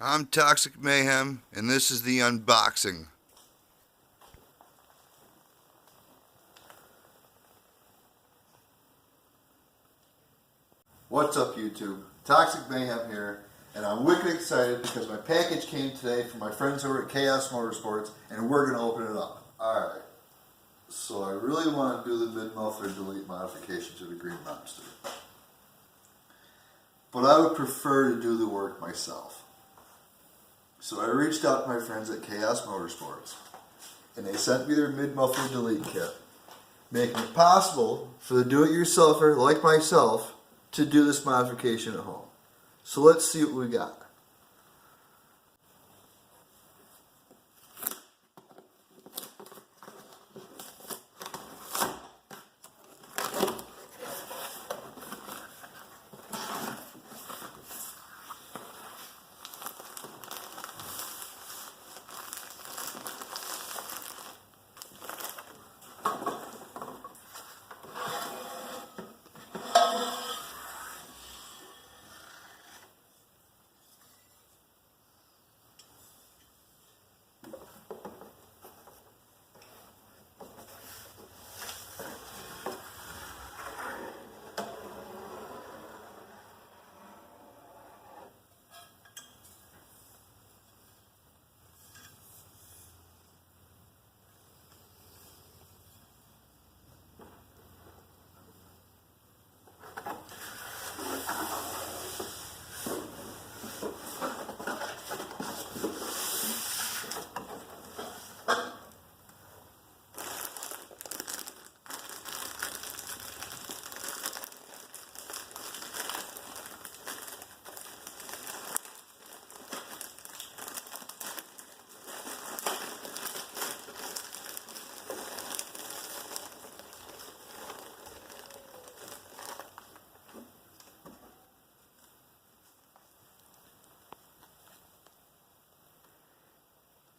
I'm Toxic Mayhem, and this is the unboxing. What's up, YouTube? Toxic Mayhem here, and I'm wicked excited because my package came today from my friends over at Khaos Motorsports, and we're going to open it up. Alright, so I really want to do the mid-muffler delete modification to the Green Monster, but I would prefer to do the work myself. So I reached out to my friends at Khaos Motorsports, and they sent me their mid-muffler delete kit, making it possible for the do-it-yourselfer like myself to do this modification at home. So let's see what we got.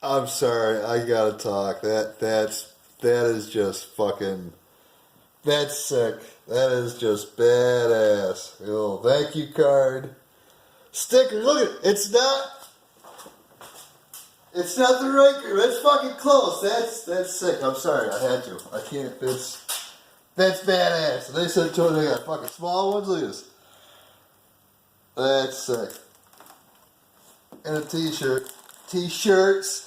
I'm sorry, I gotta talk. That is just fucking, that's sick. That is just badass. Oh, thank you card. Sticker, look at it. It's not the right group. It's fucking close. That's sick. I'm sorry, I had to. I can't, that's badass. And they said to me they got fucking small ones. Look at this. That's sick. And a t-shirt. T-shirts.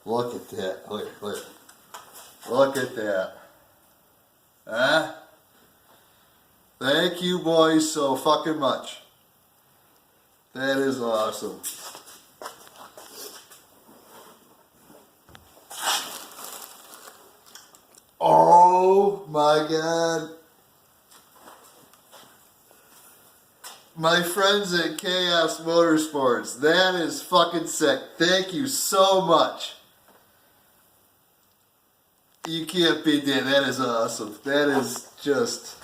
Look at that. Look at that. Huh? Thank you boys so fucking much. That is awesome. Oh my god. My friends at Khaos Motorsports, that is fucking sick. Thank you so much. You can't beat that. That is awesome. That is just...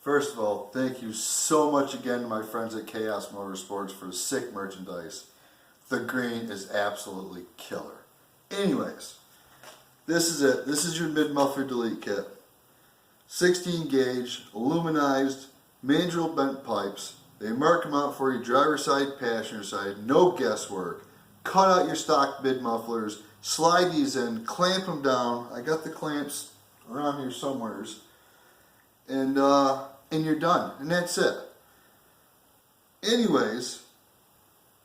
First of all, thank you so much again to my friends at Khaos Motorsports for sick merchandise. The green is absolutely killer. Anyways, this is it. This is your mid-muffler delete kit. 16 gauge, aluminized, mandrel bent pipes. They mark them out for you, driver side, passenger side, no guesswork. Cut out your stock mid-mufflers, slide these in, clamp them down. I got the clamps around here somewheres. And you're done. And that's it. Anyways,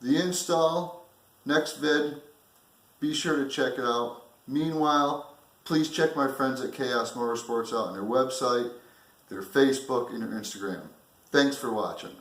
the install, next vid, be sure to check it out. Meanwhile, please check my friends at Khaos Motorsports out on their website, their Facebook, and their Instagram. Thanks for watching.